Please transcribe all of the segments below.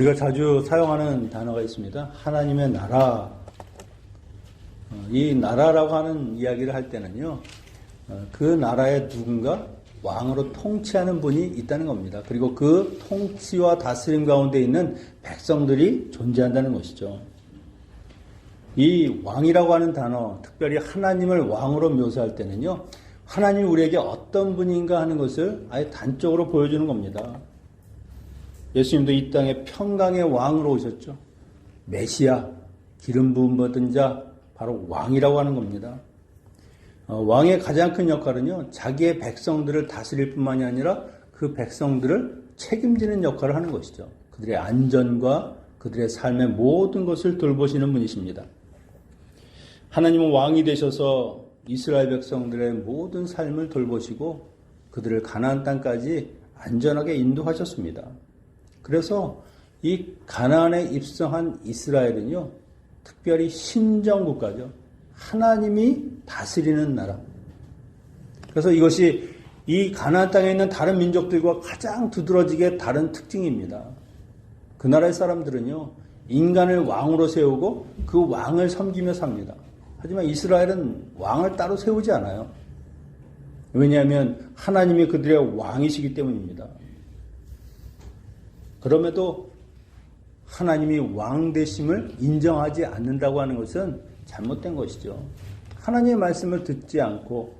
우리가 자주 사용하는 단어가 있습니다. 하나님의 나라. 이 나라라고 하는 이야기를 할 때는요, 그 나라에 누군가 왕으로 통치하는 분이 있다는 겁니다. 그리고 그 통치와 다스림 가운데 있는 백성들이 존재한다는 것이죠. 이 왕이라고 하는 단어, 특별히 하나님을 왕으로 묘사할 때는요, 하나님이 우리에게 어떤 분인가 하는 것을 아예 단적으로 보여주는 겁니다. 예수님도 이 땅에 평강의 왕으로 오셨죠. 메시아, 기름 부음 받은 자, 바로 왕이라고 하는 겁니다. 왕의 가장 큰 역할은요, 자기의 백성들을 다스릴 뿐만이 아니라 그 백성들을 책임지는 역할을 하는 것이죠. 그들의 안전과 그들의 삶의 모든 것을 돌보시는 분이십니다. 하나님은 왕이 되셔서 이스라엘 백성들의 모든 삶을 돌보시고 그들을 가나안 땅까지 안전하게 인도하셨습니다. 그래서 이 가나안에 입성한 이스라엘은요, 특별히 신정국가죠. 하나님이 다스리는 나라. 그래서 이것이 이 가나안 땅에 있는 다른 민족들과 가장 두드러지게 다른 특징입니다. 그 나라의 사람들은요, 인간을 왕으로 세우고 그 왕을 섬기며 삽니다. 하지만 이스라엘은 왕을 따로 세우지 않아요. 왜냐하면 하나님이 그들의 왕이시기 때문입니다. 그럼에도 하나님이 왕 되심을 인정하지 않는다고 하는 것은 잘못된 것이죠. 하나님의 말씀을 듣지 않고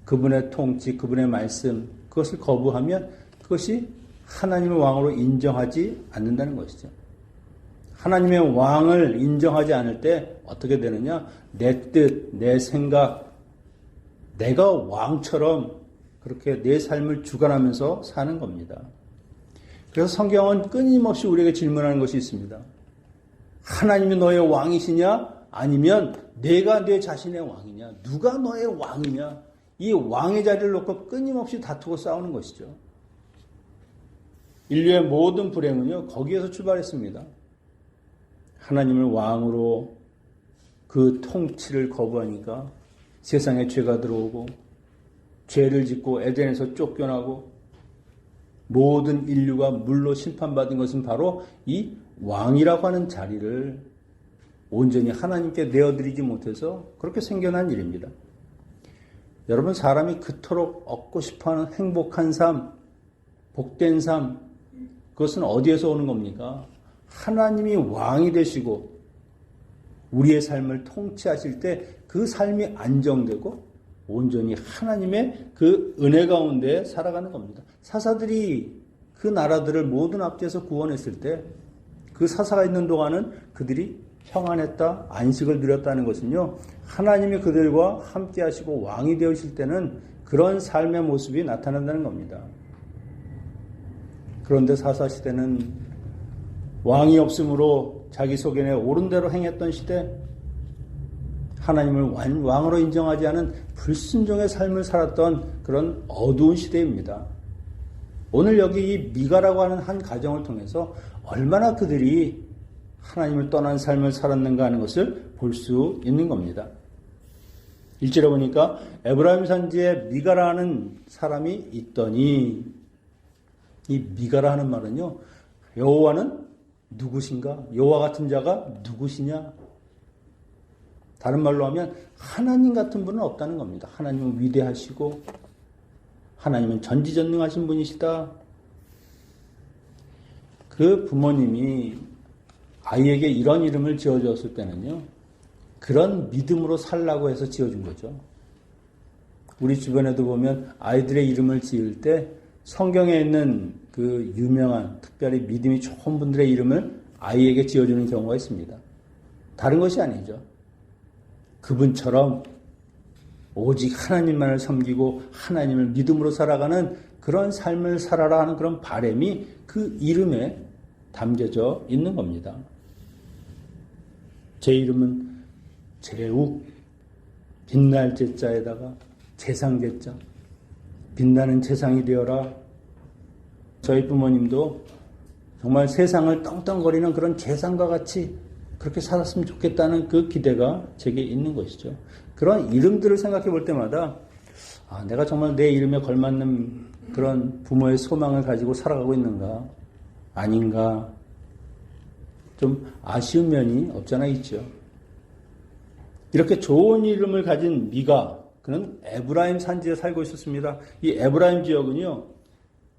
그분의 통치, 그분의 말씀, 그것을 거부하면 그것이 하나님의 왕으로 인정하지 않는다는 것이죠. 하나님의 왕을 인정하지 않을 때 어떻게 되느냐? 내 뜻, 내 생각, 내가 왕처럼 그렇게 내 삶을 주관하면서 사는 겁니다. 그래서 성경은 끊임없이 우리에게 질문하는 것이 있습니다. 하나님이 너의 왕이시냐? 아니면 내가 내 자신의 왕이냐? 누가 너의 왕이냐? 이 왕의 자리를 놓고 끊임없이 다투고 싸우는 것이죠. 인류의 모든 불행은요, 거기에서 출발했습니다. 하나님을 왕으로 그 통치를 거부하니까 세상에 죄가 들어오고 죄를 짓고 에덴에서 쫓겨나고 모든 인류가 물로 심판받은 것은 바로 이 왕이라고 하는 자리를 온전히 하나님께 내어드리지 못해서 그렇게 생겨난 일입니다. 여러분, 사람이 그토록 얻고 싶어하는 행복한 삶, 복된 삶, 그것은 어디에서 오는 겁니까? 하나님이 왕이 되시고 우리의 삶을 통치하실 때 그 삶이 안정되고 온전히 하나님의 그 은혜 가운데 살아가는 겁니다. 사사들이 그 나라들을 모든 압제해서 구원했을 때 그 사사가 있는 동안은 그들이 평안했다, 안식을 누렸다는 것은요, 하나님이 그들과 함께 하시고 왕이 되으실 때는 그런 삶의 모습이 나타난다는 겁니다. 그런데 사사시대는 왕이 없으므로 자기 소견에 옳은 대로 행했던 시대, 하나님을 왕으로 인정하지 않은 불순종의 삶을 살았던 그런 어두운 시대입니다. 오늘 여기 이 미가라고 하는 한 가정을 통해서 얼마나 그들이 하나님을 떠난 삶을 살았는가 하는 것을 볼 수 있는 겁니다. 1절에 보니까 에브라임 산지에 미가라는 사람이 있더니, 이 미가라 하는 말은요, 여호와는 누구신가? 여호와 같은 자가 누구시냐? 다른 말로 하면 하나님 같은 분은 없다는 겁니다. 하나님은 위대하시고 하나님은 전지전능하신 분이시다. 그 부모님이 아이에게 이런 이름을 지어줬을 때는요, 그런 믿음으로 살라고 해서 지어준 거죠. 우리 주변에도 보면 아이들의 이름을 지을 때 성경에 있는 그 유명한, 특별히 믿음이 좋은 분들의 이름을 아이에게 지어주는 경우가 있습니다. 다른 것이 아니죠. 그분처럼 오직 하나님만을 섬기고 하나님을 믿음으로 살아가는 그런 삶을 살아라 하는 그런 바람이 그 이름에 담겨져 있는 겁니다. 제 이름은 제욱, 빛날 제자에다가 재상 제자, 빛나는 재상이 되어라. 저희 부모님도 정말 세상을 떵떵거리는 그런 재상과 같이 그렇게 살았으면 좋겠다는 그 기대가 제게 있는 것이죠. 그런 이름들을 생각해 볼 때마다 내가 정말 내 이름에 걸맞는 그런 부모의 소망을 가지고 살아가고 있는가? 아닌가? 좀 아쉬운 면이 없잖아 있죠. 이렇게 좋은 이름을 가진 미가, 그는 에브라임 산지에 살고 있었습니다. 이 에브라임 지역은요,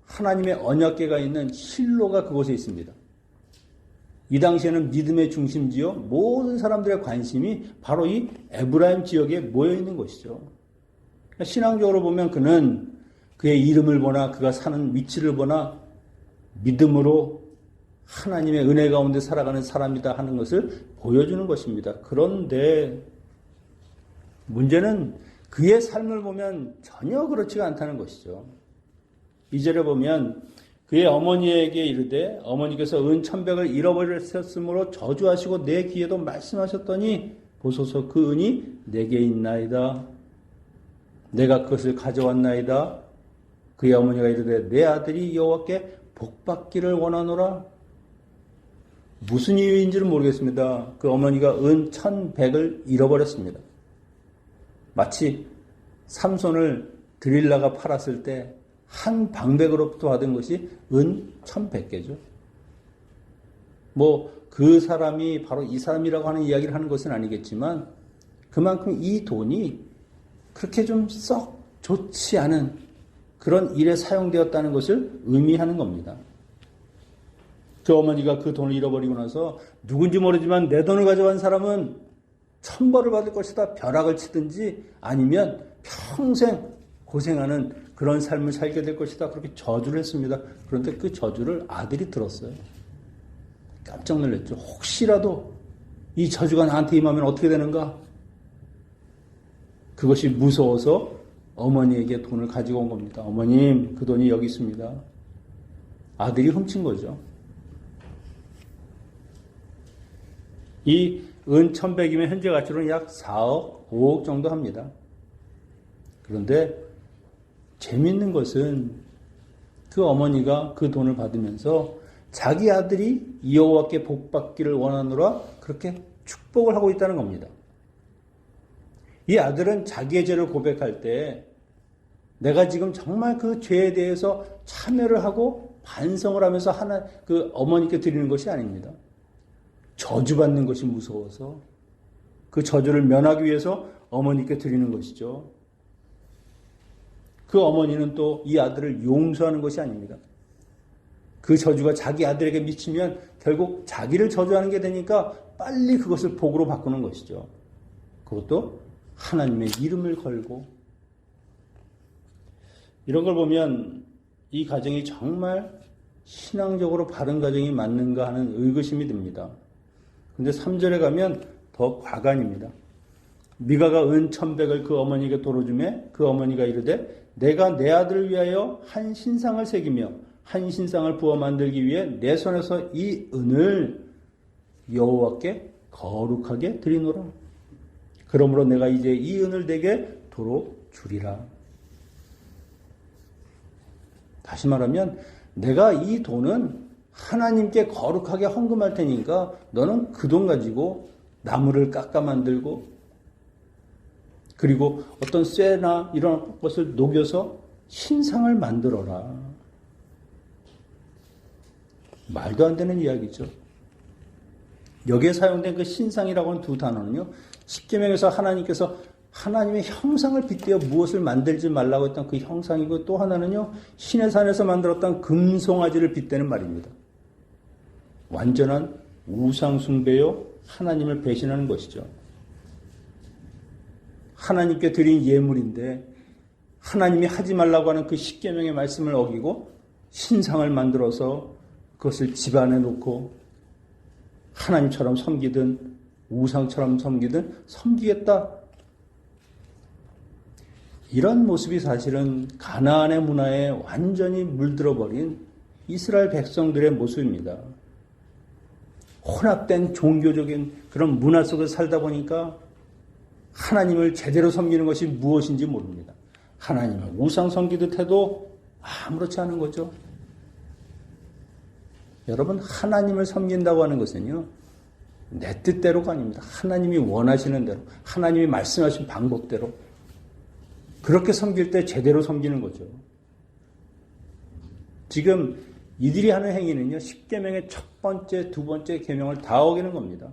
하나님의 언약궤가 있는 실로가 그곳에 있습니다. 이 당시에는 믿음의 중심지요, 모든 사람들의 관심이 바로 이 에브라임 지역에 모여 있는 것이죠. 그러니까 신앙적으로 보면 그는 그의 이름을 보나 그가 사는 위치를 보나 믿음으로 하나님의 은혜 가운데 살아가는 사람이다 하는 것을 보여주는 것입니다. 그런데 문제는 그의 삶을 보면 전혀 그렇지가 않다는 것이죠. 2절에 보면 그의 어머니에게 이르되 어머니께서 은 1,100을 잃어버렸으므로 저주하시고 내 귀에도 말씀하셨더니 보소서 그 은이 내게 있나이다. 내가 그것을 가져왔나이다. 그의 어머니가 이르되 내 아들이 여호와께 복받기를 원하노라. 무슨 이유인지는 모르겠습니다. 그 어머니가 은 1,100을 잃어버렸습니다. 마치 삼손을 드릴라가 팔았을 때 한 방백으로부터 받은 것이 은 1,100개죠. 그 사람이 바로 이 사람이라고 하는 이야기를 하는 것은 아니겠지만 그만큼 이 돈이 그렇게 좀 썩 좋지 않은 그런 일에 사용되었다는 것을 의미하는 겁니다. 그 어머니가 그 돈을 잃어버리고 나서 누군지 모르지만 내 돈을 가져간 사람은 천벌을 받을 것이다. 벼락을 치든지 아니면 평생 고생하는 그런 삶을 살게 될 것이다. 그렇게 저주를 했습니다. 그런데 그 저주를 아들이 들었어요. 깜짝 놀랐죠. 혹시라도 이 저주가 나한테 임하면 어떻게 되는가? 그것이 무서워서 어머니에게 돈을 가지고 온 겁니다. 어머님, 그 돈이 여기 있습니다. 아들이 훔친 거죠. 이 은 1,100이면 현재 가치로는 약 4억, 5억 정도 합니다. 그런데 재미있는 것은 그 어머니가 그 돈을 받으면서 자기 아들이 여호와께 복받기를 원하노라 그렇게 축복을 하고 있다는 겁니다. 이 아들은 자기의 죄를 고백할 때 내가 지금 정말 그 죄에 대해서 참여를 하고 반성을 하면서 그 어머니께 드리는 것이 아닙니다. 저주받는 것이 무서워서 그 저주를 면하기 위해서 어머니께 드리는 것이죠. 그 어머니는 또 이 아들을 용서하는 것이 아닙니다. 그 저주가 자기 아들에게 미치면 결국 자기를 저주하는 게 되니까 빨리 그것을 복으로 바꾸는 것이죠. 그것도 하나님의 이름을 걸고. 이런 걸 보면 이 가정이 정말 신앙적으로 바른 가정이 맞는가 하는 의구심이 듭니다. 근데 3절에 가면 더 과간입니다. 미가가 은 1,100을 그 어머니에게 도로주매 그 어머니가 이르되 내가 내 아들을 위하여 한 신상을 새기며 한 신상을 부어 만들기 위해 내 손에서 이 은을 여호와께 거룩하게 드리노라. 그러므로 내가 이제 이 은을 내게 도로 주리라. 다시 말하면 내가 이 돈은 하나님께 거룩하게 헌금할 테니까 너는 그 돈 가지고 나무를 깎아 만들고 그리고 어떤 쇠나 이런 것을 녹여서 신상을 만들어라. 말도 안 되는 이야기죠. 여기에 사용된 그 신상이라고 하는 두 단어는요. 십계명에서 하나님께서 하나님의 형상을 빗대어 무엇을 만들지 말라고 했던 그 형상이고 또 하나는요. 신의 산에서 만들었던 금송아지를 빗대는 말입니다. 완전한 우상 숭배요. 하나님을 배신하는 것이죠. 하나님께 드린 예물인데 하나님이 하지 말라고 하는 그 십계명의 말씀을 어기고 신상을 만들어서 그것을 집안에 놓고 하나님처럼 섬기든 우상처럼 섬기든 섬기겠다. 이런 모습이 사실은 가나안의 문화에 완전히 물들어버린 이스라엘 백성들의 모습입니다. 혼합된 종교적인 그런 문화 속에서 살다 보니까 하나님을 제대로 섬기는 것이 무엇인지 모릅니다. 하나님을 우상 섬기듯 해도 아무렇지 않은 거죠. 여러분, 하나님을 섬긴다고 하는 것은요, 내 뜻대로가 아닙니다. 하나님이 원하시는 대로, 하나님이 말씀하신 방법대로 그렇게 섬길 때 제대로 섬기는 거죠. 지금 이들이 하는 행위는요, 십계명의 첫 번째, 두 번째 계명을 다 어기는 겁니다.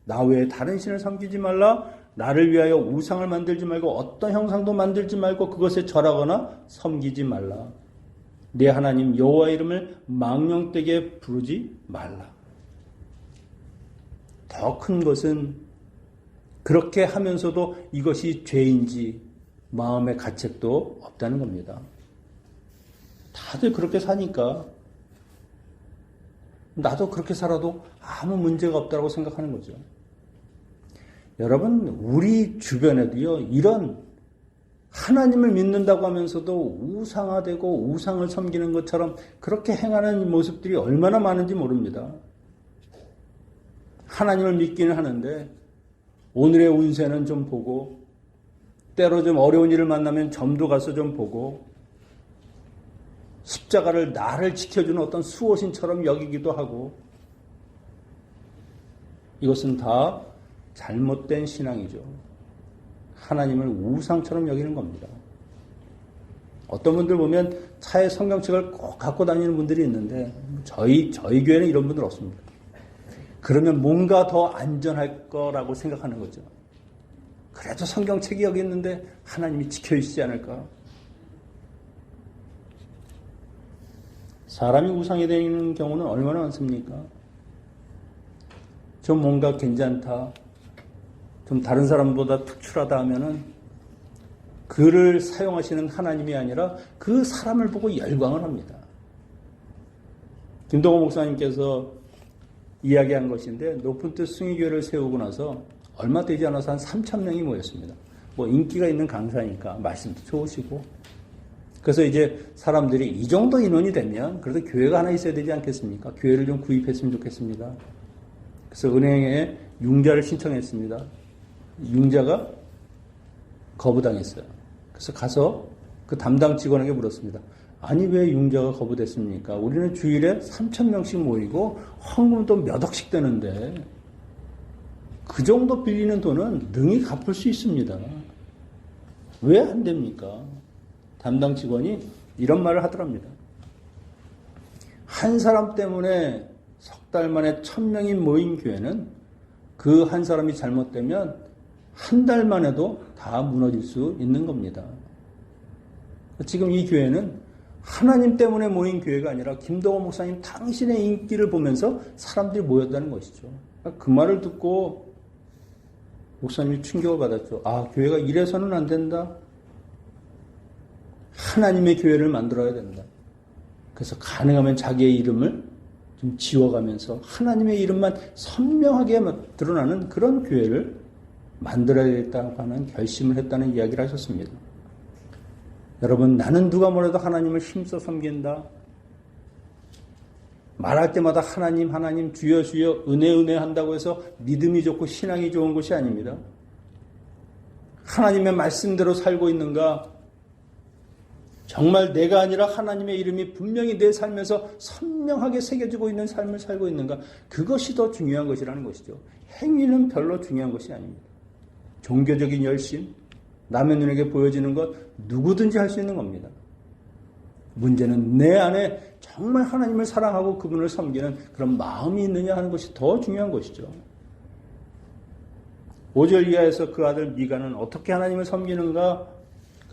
나 외에 다른 신을 섬기지 말라. 나를 위하여 우상을 만들지 말고 어떤 형상도 만들지 말고 그것에 절하거나 섬기지 말라. 내 하나님 여호와의 이름을 망령되게 부르지 말라. 더 큰 것은 그렇게 하면서도 이것이 죄인지 마음의 가책도 없다는 겁니다. 다들 그렇게 사니까 나도 그렇게 살아도 아무 문제가 없다고 생각하는 거죠. 여러분, 우리 주변에도요, 이런 하나님을 믿는다고 하면서도 우상화되고 우상을 섬기는 것처럼 그렇게 행하는 모습들이 얼마나 많은지 모릅니다. 하나님을 믿기는 하는데 오늘의 운세는 좀 보고, 때로 좀 어려운 일을 만나면 점도 가서 좀 보고, 십자가를 나를 지켜주는 어떤 수호신처럼 여기기도 하고, 이것은 다 잘못된 신앙이죠. 하나님을 우상처럼 여기는 겁니다. 어떤 분들 보면 차에 성경책을 꼭 갖고 다니는 분들이 있는데 저희 교회는 이런 분들 없습니다. 그러면 뭔가 더 안전할 거라고 생각하는 거죠. 그래도 성경책이 여기 있는데 하나님이 지켜주시지 않을까? 사람이 우상이 되는 경우는 얼마나 많습니까? 좀 뭔가 괜찮다, 좀 다른 사람보다 특출하다 하면은 그를 사용하시는 하나님이 아니라 그 사람을 보고 열광을 합니다. 김동호 목사님께서 이야기한 것인데, 높은 뜻 숭의교회를 세우고 나서 얼마 되지 않아서 한 3,000명이 모였습니다. 뭐 인기가 있는 강사니까 말씀도 좋으시고, 그래서 이제 사람들이 이 정도 인원이 되면 그래도 교회가 하나 있어야 되지 않겠습니까? 교회를 좀 구입했으면 좋겠습니다. 그래서 은행에 융자를 신청했습니다. 융자가 거부당했어요. 그래서 가서 그 담당 직원에게 물었습니다. 아니, 왜 융자가 거부됐습니까? 우리는 주일에 3,000명씩 모이고 헌금도 몇 억씩 되는데 그 정도 빌리는 돈은 능히 갚을 수 있습니다. 왜 안 됩니까? 담당 직원이 이런 말을 하더랍니다. 한 사람 때문에 석 달 만에 1,000명이 모인 교회는 그 한 사람이 잘못되면 한 달 만에도 다 무너질 수 있는 겁니다. 지금 이 교회는 하나님 때문에 모인 교회가 아니라 김동호 목사님 당신의 인기를 보면서 사람들이 모였다는 것이죠. 그 말을 듣고 목사님이 충격을 받았죠. 아, 교회가 이래서는 안 된다. 하나님의 교회를 만들어야 된다. 그래서 가능하면 자기의 이름을 좀 지워가면서 하나님의 이름만 선명하게 드러나는 그런 교회를 만들어야겠다고 하는 결심을 했다는 이야기를 하셨습니다. 여러분, 나는 누가 뭐래도 하나님을 힘써 섬긴다. 말할 때마다 하나님, 하나님, 주여, 주여, 은혜, 은혜 한다고 해서 믿음이 좋고 신앙이 좋은 것이 아닙니다. 하나님의 말씀대로 살고 있는가? 정말 내가 아니라 하나님의 이름이 분명히 내 삶에서 선명하게 새겨지고 있는 삶을 살고 있는가? 그것이 더 중요한 것이라는 것이죠. 행위는 별로 중요한 것이 아닙니다. 종교적인 열심, 남의 눈에게 보여지는 것 누구든지 할 수 있는 겁니다. 문제는 내 안에 정말 하나님을 사랑하고 그분을 섬기는 그런 마음이 있느냐 하는 것이 더 중요한 것이죠. 5절 이하에서 그 아들 미가는 어떻게 하나님을 섬기는가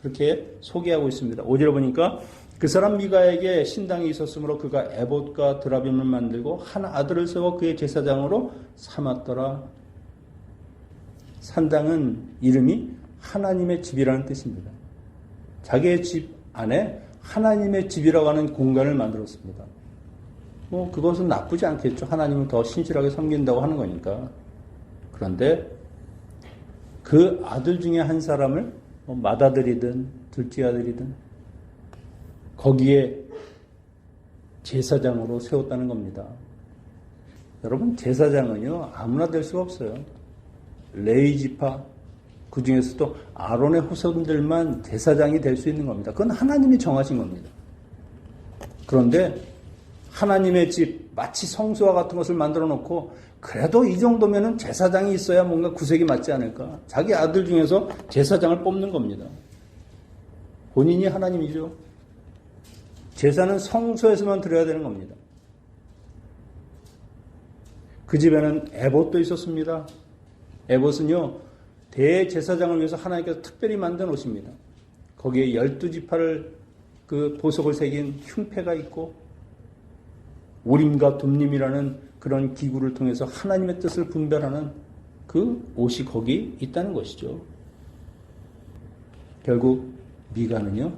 그렇게 소개하고 있습니다. 5절에 보니까 그 사람 미가에게 신당이 있었으므로 그가 에봇과 드라빔을 만들고 한 아들을 세워 그의 제사장으로 삼았더라. 산당은 이름이 하나님의 집이라는 뜻입니다. 자기의 집 안에 하나님의 집이라고 하는 공간을 만들었습니다. 뭐 그것은 나쁘지 않겠죠. 하나님을 더 신실하게 섬긴다고 하는 거니까. 그런데 그 아들 중에 한 사람을 맏아들이든 둘째 아들이든 거기에 제사장으로 세웠다는 겁니다. 여러분, 제사장은요 아무나 될 수가 없어요. 레위 지파 그 중에서도 아론의 후손들만 제사장이 될 수 있는 겁니다. 그건 하나님이 정하신 겁니다. 그런데 하나님의 집 마치 성소와 같은 것을 만들어 놓고 그래도 이 정도면은 제사장이 있어야 뭔가 구색이 맞지 않을까? 자기 아들 중에서 제사장을 뽑는 겁니다. 본인이 하나님이죠. 제사는 성소에서만 드려야 되는 겁니다. 그 집에는 에봇도 있었습니다. 에봇은요, 대제사장을 위해서 하나님께서 특별히 만든 옷입니다. 거기에 12지파를 그 보석을 새긴 흉패가 있고 우림과 둠림이라는 그런 기구를 통해서 하나님의 뜻을 분별하는 그 옷이 거기 있다는 것이죠. 결국 미가는요,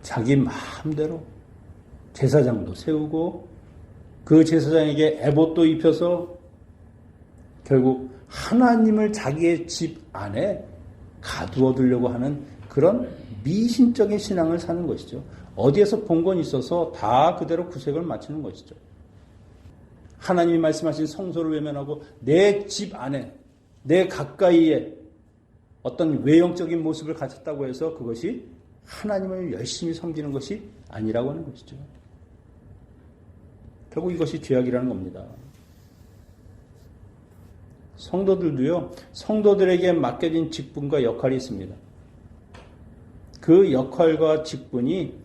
자기 마음대로 제사장도 세우고 그 제사장에게 에봇도 입혀서 결국 하나님을 자기의 집 안에 가두어 두려고 하는 그런 미신적인 신앙을 사는 것이죠. 어디에서 본 건 있어서 다 그대로 구색을 맞추는 것이죠. 하나님이 말씀하신 성소를 외면하고 내 집 안에, 내 가까이에 어떤 외형적인 모습을 가졌다고 해서 그것이 하나님을 열심히 섬기는 것이 아니라고 하는 것이죠. 결국 이것이 죄악이라는 겁니다. 성도들도요, 성도들에게 맡겨진 직분과 역할이 있습니다. 그 역할과 직분이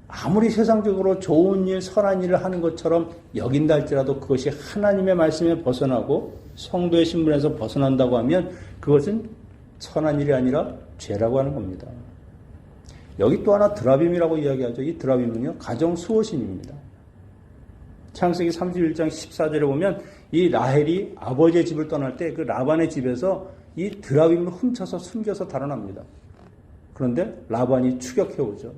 아무리 세상적으로 좋은 일, 선한 일을 하는 것처럼 여긴다 할지라도 그것이 하나님의 말씀에 벗어나고 성도의 신분에서 벗어난다고 하면 그것은 선한 일이 아니라 죄라고 하는 겁니다. 여기 또 하나 드라빔이라고 이야기하죠. 이 드라빔은요, 가정 수호신입니다. 창세기 31장 14절에 보면 이 라헬이 아버지의 집을 떠날 때 그 라반의 집에서 이 드라빔을 훔쳐서 숨겨서 달아납니다. 그런데 라반이 추격해오죠.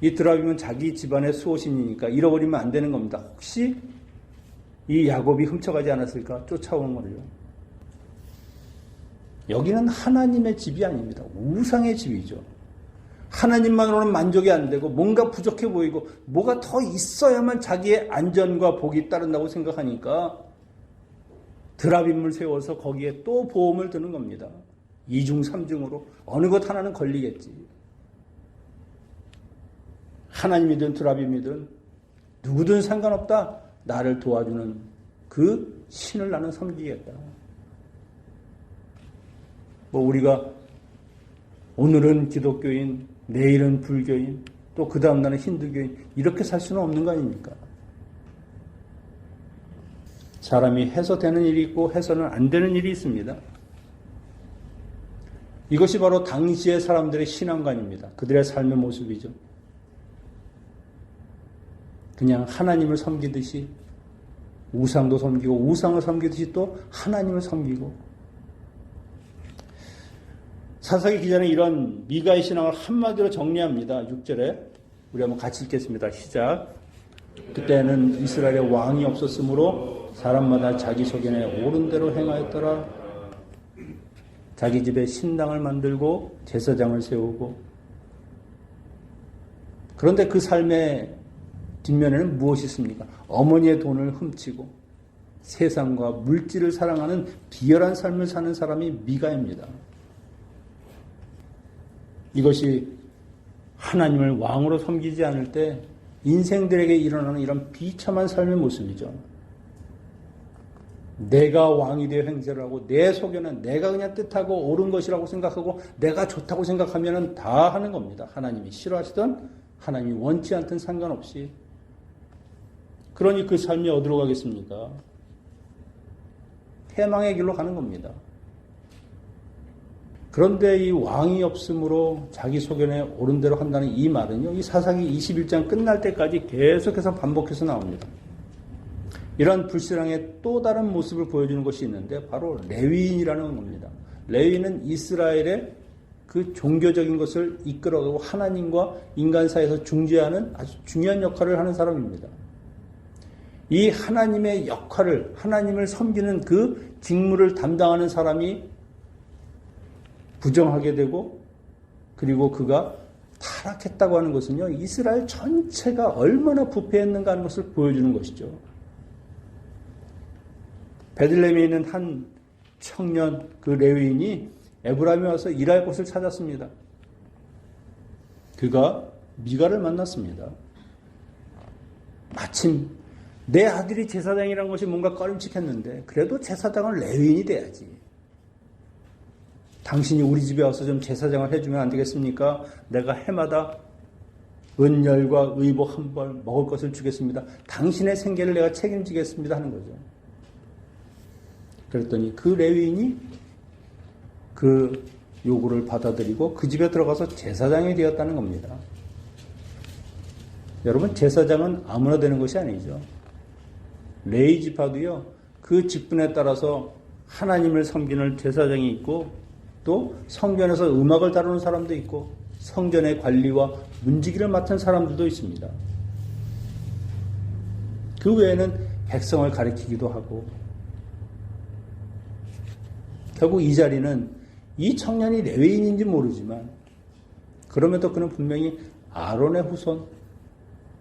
이 드라빔은 자기 집안의 수호신이니까 잃어버리면 안 되는 겁니다. 혹시 이 야곱이 훔쳐가지 않았을까 쫓아오는 거죠. 여기는 하나님의 집이 아닙니다. 우상의 집이죠. 하나님만으로는 만족이 안 되고 뭔가 부족해 보이고 뭐가 더 있어야만 자기의 안전과 복이 따른다고 생각하니까 드라빔을 세워서 거기에 또 보험을 드는 겁니다. 2중 3중으로 어느 것 하나는 걸리겠지. 하나님이든 드라빔이든 누구든 상관없다. 나를 도와주는 그 신을 나는 섬기겠다. 뭐 우리가 오늘은 기독교인, 내일은 불교인, 또 그 다음 날은 힌두교인, 이렇게 살 수는 없는 거 아닙니까? 사람이 해서 되는 일이 있고 해서는 안 되는 일이 있습니다. 이것이 바로 당시의 사람들의 신앙관입니다. 그들의 삶의 모습이죠. 그냥 하나님을 섬기듯이 우상도 섬기고 우상을 섬기듯이 또 하나님을 섬기고, 사사기 기자는 이런 미가의 신앙을 한마디로 정리합니다. 6절에 우리 한번 같이 읽겠습니다. 시작. 그때는 이스라엘에 왕이 없었으므로 사람마다 자기 소견에 옳은 대로 행하였더라. 자기 집에 신당을 만들고 제사장을 세우고. 그런데 그 삶의 뒷면에는 무엇이 있습니까? 어머니의 돈을 훔치고 세상과 물질을 사랑하는 비열한 삶을 사는 사람이 미가입니다. 이것이 하나님을 왕으로 섬기지 않을 때 인생들에게 일어나는 이런 비참한 삶의 모습이죠. 내가 왕이 되어 행세를 하고 내 소견은 내가 그냥 뜻하고 옳은 것이라고 생각하고 내가 좋다고 생각하면 다 하는 겁니다. 하나님이 싫어하시든 하나님이 원치 않든 상관없이. 그러니 그 삶이 어디로 가겠습니까? 패망의 길로 가는 겁니다. 그런데 이 왕이 없으므로 자기 소견에 옳은 대로 한다는 이 말은요, 이 사사기 21장 끝날 때까지 계속해서 반복해서 나옵니다. 이런 불신앙의 또 다른 모습을 보여주는 것이 있는데 바로 레위인이라는 겁니다. 레위인은 이스라엘의 그 종교적인 것을 이끌어가고 하나님과 인간 사이에서 중재하는 아주 중요한 역할을 하는 사람입니다. 이 하나님의 역할을, 하나님을 섬기는 그 직무를 담당하는 사람이 부정하게 되고, 그리고 그가 타락했다고 하는 것은요, 이스라엘 전체가 얼마나 부패했는가 하는 것을 보여주는 것이죠. 베들레헴에 있는 한 청년 그 레위인이 에브라임에 와서 일할 곳을 찾았습니다. 그가 미가를 만났습니다. 마침 내 아들이 제사장이라는 것이 뭔가 꺼림칙했는데 그래도 제사장은 레위인이 돼야지. 당신이 우리 집에 와서 좀 제사장을 해주면 안 되겠습니까? 내가 해마다 은열과 의복 한 벌 먹을 것을 주겠습니다. 당신의 생계를 내가 책임지겠습니다 하는 거죠. 그랬더니 그 레위인이 그 요구를 받아들이고 그 집에 들어가서 제사장이 되었다는 겁니다. 여러분, 제사장은 아무나 되는 것이 아니죠. 레위 지파도요, 그 직분에 따라서 하나님을 섬기는 제사장이 있고, 또 성전에서 음악을 다루는 사람도 있고, 성전의 관리와 문지기를 맡은 사람들도 있습니다. 그 외에는 백성을 가리키기도 하고, 결국 이 자리는 이 청년이 레위인인지 모르지만, 그럼에도 그는 분명히 아론의 후손,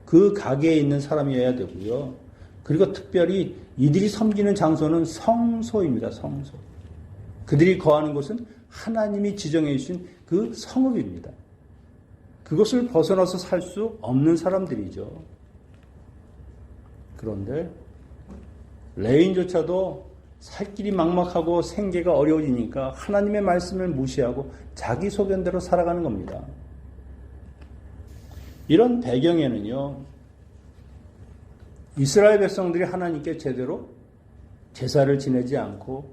그 가게에 있는 사람이어야 되고요. 그리고 특별히 이들이 섬기는 장소는 성소입니다. 성소. 그들이 거하는 곳은 하나님이 지정해 주신 그 성읍입니다. 그것을 벗어나서 살 수 없는 사람들이죠. 그런데 레위인조차도 살 길이 막막하고 생계가 어려워지니까 하나님의 말씀을 무시하고 자기 소견대로 살아가는 겁니다. 이런 배경에는요, 이스라엘 백성들이 하나님께 제대로 제사를 지내지 않고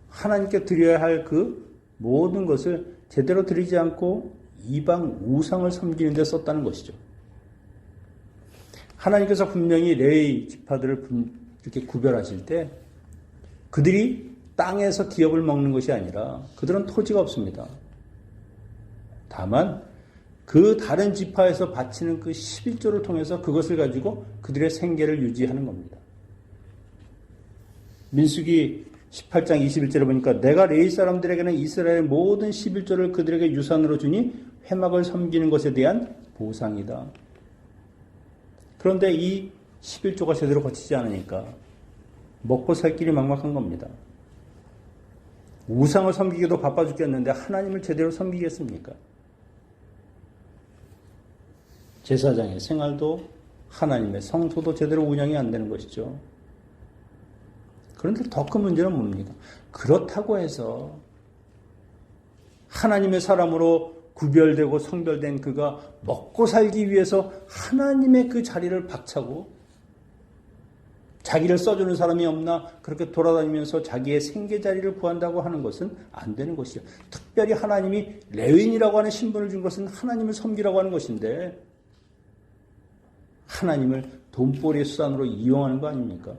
하나님께 드려야 할 그 모든 것을 제대로 드리지 않고 이방 우상을 섬기는 데 썼다는 것이죠. 하나님께서 분명히 레위 지파들을 이렇게 구별하실 때 그들이 땅에서 기업을 먹는 것이 아니라 그들은 토지가 없습니다. 다만 그 다른 지파에서 바치는 그 11조를 통해서 그것을 가지고 그들의 생계를 유지하는 겁니다. 민수기 18장 21절에 보니까 내가 레위 사람들에게는 이스라엘의 모든 11조를 그들에게 유산으로 주니 회막을 섬기는 것에 대한 보상이다. 그런데 이 11조가 제대로 거치지 않으니까 먹고 살 길이 막막한 겁니다. 우상을 섬기기도 바빠 죽겠는데 하나님을 제대로 섬기겠습니까? 제사장의 생활도 하나님의 성소도 제대로 운영이 안 되는 것이죠. 그런데 더 큰 문제는 뭡니까? 그렇다고 해서 하나님의 사람으로 구별되고 성별된 그가 먹고 살기 위해서 하나님의 그 자리를 박차고 자기를 써주는 사람이 없나 그렇게 돌아다니면서 자기의 생계 자리를 구한다고 하는 것은 안 되는 것이죠. 특별히 하나님이 레위인이라고 하는 신분을 준 것은 하나님을 섬기라고 하는 것인데 하나님을 돈벌이의 수단으로 이용하는 거 아닙니까?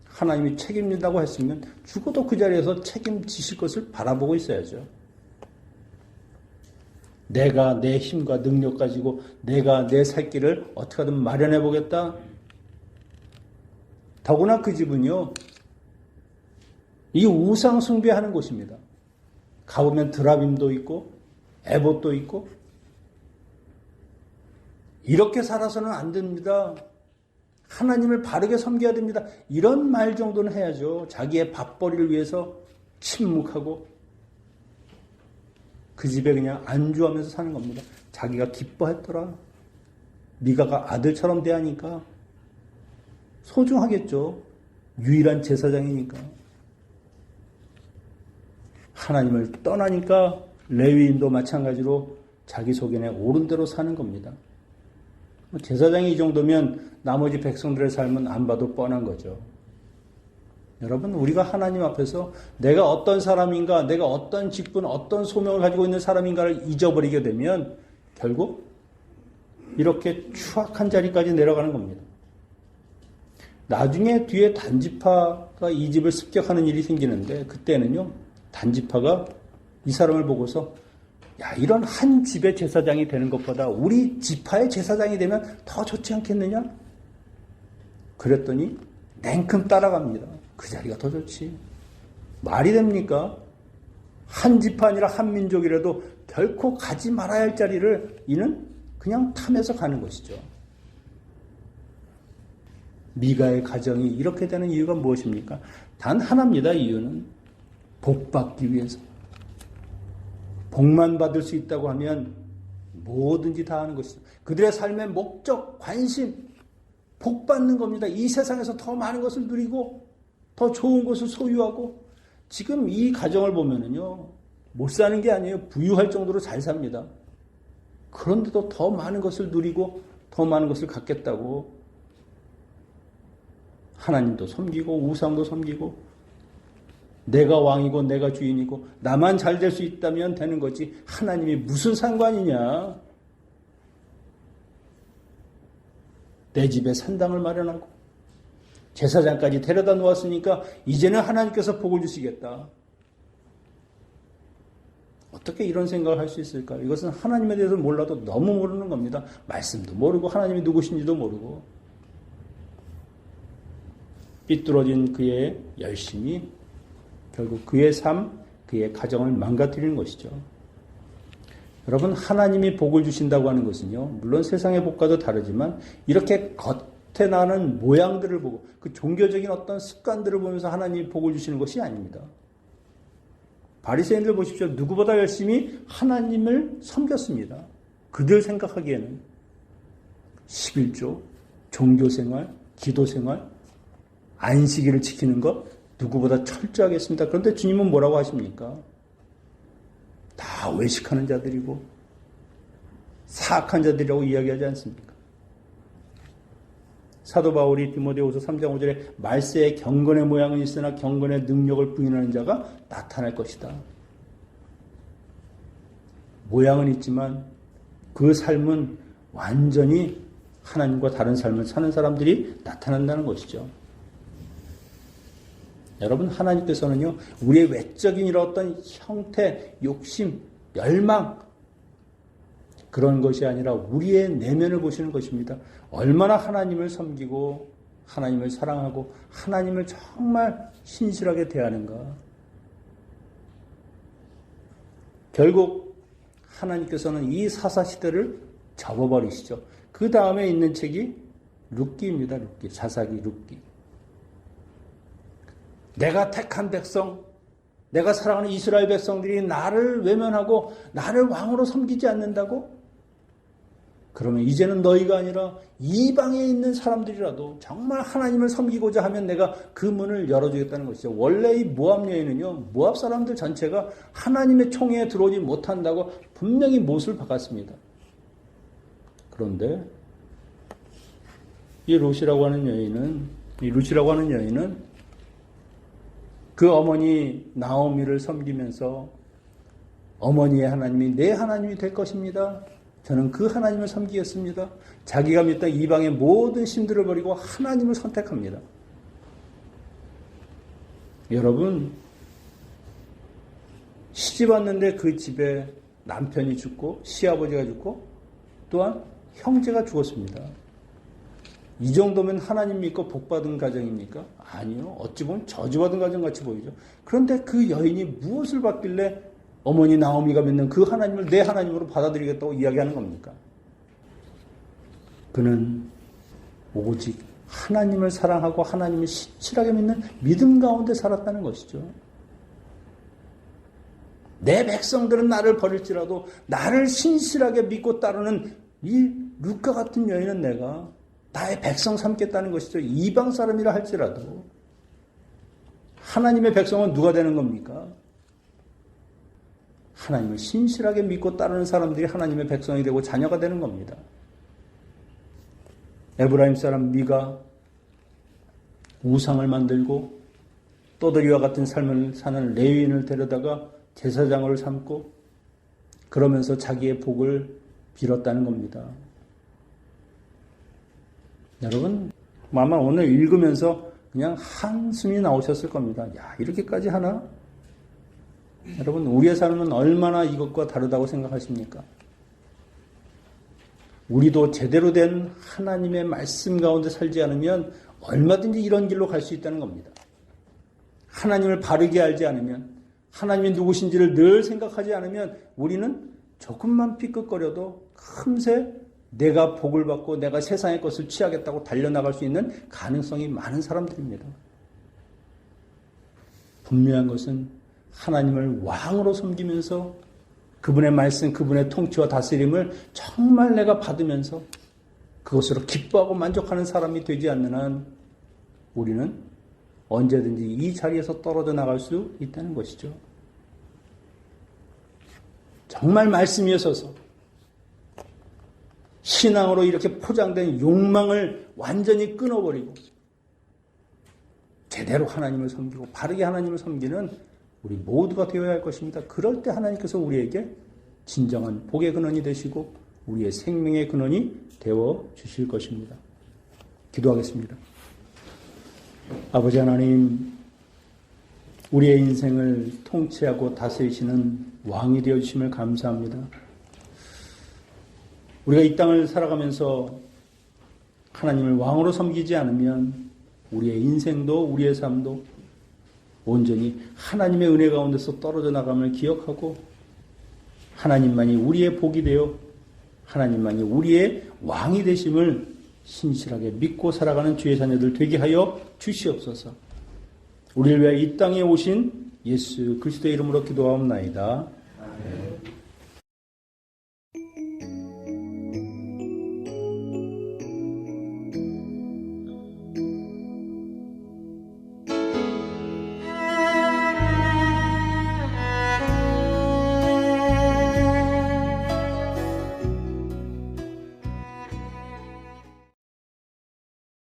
하나님이 책임진다고 했으면 죽어도 그 자리에서 책임지실 것을 바라보고 있어야죠. 내가 내 힘과 능력 가지고 내가 내 살 길을 어떻게 하든 마련해 보겠다. 더구나 그 집은요, 이 우상 숭배하는 곳입니다. 가보면 드라빔도 있고 에봇도 있고 이렇게 살아서는 안 됩니다. 하나님을 바르게 섬겨야 됩니다. 이런 말 정도는 해야죠. 자기의 밥벌이를 위해서 침묵하고 그 집에 그냥 안주하면서 사는 겁니다. 자기가 기뻐했더라. 미가가 아들처럼 대하니까 소중하겠죠. 유일한 제사장이니까. 하나님을 떠나니까 레위인도 마찬가지로 자기 소견에 옳은 대로 사는 겁니다. 제사장이 이 정도면 나머지 백성들의 삶은 안 봐도 뻔한 거죠. 여러분, 우리가 하나님 앞에서 내가 어떤 사람인가, 내가 어떤 직분, 어떤 소명을 가지고 있는 사람인가를 잊어버리게 되면 결국 이렇게 추악한 자리까지 내려가는 겁니다. 나중에 뒤에 단지파가 이 집을 습격하는 일이 생기는데 그때는요, 단지파가 이 사람을 보고서 야, 이런 한 집의 제사장이 되는 것보다 우리 지파의 제사장이 되면 더 좋지 않겠느냐? 그랬더니 냉큼 따라갑니다. 그 자리가 더 좋지. 말이 됩니까? 한 지파 아니라 한 민족이라도 결코 가지 말아야 할 자리를 이는 그냥 탐해서 가는 것이죠. 미가의 가정이 이렇게 되는 이유가 무엇입니까? 단 하나입니다. 이유는 복받기 위해서. 복만 받을 수 있다고 하면 뭐든지 다 하는 것이죠. 그들의 삶의 목적, 관심, 복 받는 겁니다. 이 세상에서 더 많은 것을 누리고 더 좋은 것을 소유하고 지금 이 가정을 보면은요, 못 사는 게 아니에요. 부유할 정도로 잘 삽니다. 그런데도 더 많은 것을 누리고 더 많은 것을 갖겠다고 하나님도 섬기고 우상도 섬기고 내가 왕이고 내가 주인이고 나만 잘 될 수 있다면 되는 거지 하나님이 무슨 상관이냐. 내 집에 산당을 마련하고 제사장까지 데려다 놓았으니까 이제는 하나님께서 복을 주시겠다. 어떻게 이런 생각을 할 수 있을까? 이것은 하나님에 대해서 몰라도 너무 모르는 겁니다. 말씀도 모르고 하나님이 누구신지도 모르고 삐뚤어진 그의 열심이 결국 그의 삶, 그의 가정을 망가뜨리는 것이죠. 여러분, 하나님이 복을 주신다고 하는 것은요, 물론 세상의 복과도 다르지만 이렇게 겉에 나는 모양들을 보고 그 종교적인 어떤 습관들을 보면서 하나님이 복을 주시는 것이 아닙니다. 바리새인들 보십시오. 누구보다 열심히 하나님을 섬겼습니다. 그들 생각하기에는 11조, 종교생활, 기도생활, 안식일을 지키는 것 누구보다 철저하게 했습니다. 그런데 주님은 뭐라고 하십니까? 다 외식하는 자들이고 사악한 자들이라고 이야기하지 않습니까? 사도 바울이 디모데후서 3장 5절에 말세에 경건의 모양은 있으나 경건의 능력을 부인하는 자가 나타날 것이다. 모양은 있지만 그 삶은 완전히 하나님과 다른 삶을 사는 사람들이 나타난다는 것이죠. 여러분, 하나님께서는요, 우리의 외적인 이런 어떤 형태, 욕심, 열망, 그런 것이 아니라 우리의 내면을 보시는 것입니다. 얼마나 하나님을 섬기고, 하나님을 사랑하고, 하나님을 정말 신실하게 대하는가. 결국, 하나님께서는 이 사사시대를 접어버리시죠. 그 다음에 있는 책이 룻기입니다. 룻기, 사사기 룻기. 내가 택한 백성, 내가 사랑하는 이스라엘 백성들이 나를 외면하고 나를 왕으로 섬기지 않는다고? 그러면 이제는 너희가 아니라 이방에 있는 사람들이라도 정말 하나님을 섬기고자 하면 내가 그 문을 열어주겠다는 것이죠. 원래 이 모압 여인은요, 모압 사람들 전체가 하나님의 총회에 들어오지 못한다고 분명히 못을 박았습니다. 그런데 이 룻이라고 하는 여인은 그 어머니 나오미를 섬기면서 어머니의 하나님이 내 하나님이 될 것입니다. 저는 그 하나님을 섬기겠습니다. 자기가 믿던 이방의 모든 신들을 버리고 하나님을 선택합니다. 여러분, 시집 왔는데 그 집에 남편이 죽고 시아버지가 죽고 또한 형제가 죽었습니다. 이 정도면 하나님 믿고 복받은 가정입니까? 아니요. 어찌 보면 저주받은 가정같이 보이죠. 그런데 그 여인이 무엇을 받길래 어머니 나오미가 믿는 그 하나님을 내 하나님으로 받아들이겠다고 이야기하는 겁니까? 그는 오직 하나님을 사랑하고 하나님을 신실하게 믿는 믿음 가운데 살았다는 것이죠. 내 백성들은 나를 버릴지라도 나를 신실하게 믿고 따르는 이 룻과 같은 여인은 내가 나의 백성 삼겠다는 것이죠. 이방 사람이라 할지라도 하나님의 백성은 누가 되는 겁니까? 하나님을 신실하게 믿고 따르는 사람들이 하나님의 백성이 되고 자녀가 되는 겁니다. 에브라임 사람 미가 우상을 만들고 떠돌이와 같은 삶을 사는 레위인을 데려다가 제사장을 삼고 그러면서 자기의 복을 빌었다는 겁니다. 여러분, 아마 오늘 읽으면서 그냥 한숨이 나오셨을 겁니다. 야, 이렇게까지 하나? 여러분, 우리의 삶은 얼마나 이것과 다르다고 생각하십니까? 우리도 제대로 된 하나님의 말씀 가운데 살지 않으면 얼마든지 이런 길로 갈 수 있다는 겁니다. 하나님을 바르게 알지 않으면, 하나님이 누구신지를 늘 생각하지 않으면 우리는 조금만 삐끗거려도 금세 내가 복을 받고 내가 세상의 것을 취하겠다고 달려나갈 수 있는 가능성이 많은 사람들입니다. 분명한 것은 하나님을 왕으로 섬기면서 그분의 말씀, 그분의 통치와 다스림을 정말 내가 받으면서 그것으로 기뻐하고 만족하는 사람이 되지 않는 한 우리는 언제든지 이 자리에서 떨어져 나갈 수 있다는 것이죠. 정말 말씀이어서서 신앙으로 이렇게 포장된 욕망을 완전히 끊어버리고 제대로 하나님을 섬기고 바르게 하나님을 섬기는 우리 모두가 되어야 할 것입니다. 그럴 때 하나님께서 우리에게 진정한 복의 근원이 되시고 우리의 생명의 근원이 되어 주실 것입니다. 기도하겠습니다. 아버지 하나님, 우리의 인생을 통치하고 다스리시는 왕이 되어 주심을 감사합니다. 우리가 이 땅을 살아가면서 하나님을 왕으로 섬기지 않으면 우리의 인생도 우리의 삶도 온전히 하나님의 은혜 가운데서 떨어져 나감을 기억하고 하나님만이 우리의 복이 되어 하나님만이 우리의 왕이 되심을 신실하게 믿고 살아가는 주의 자녀들 되게 하여 주시옵소서. 우리를 위하여 이 땅에 오신 예수 그리스도의 이름으로 기도하옵나이다.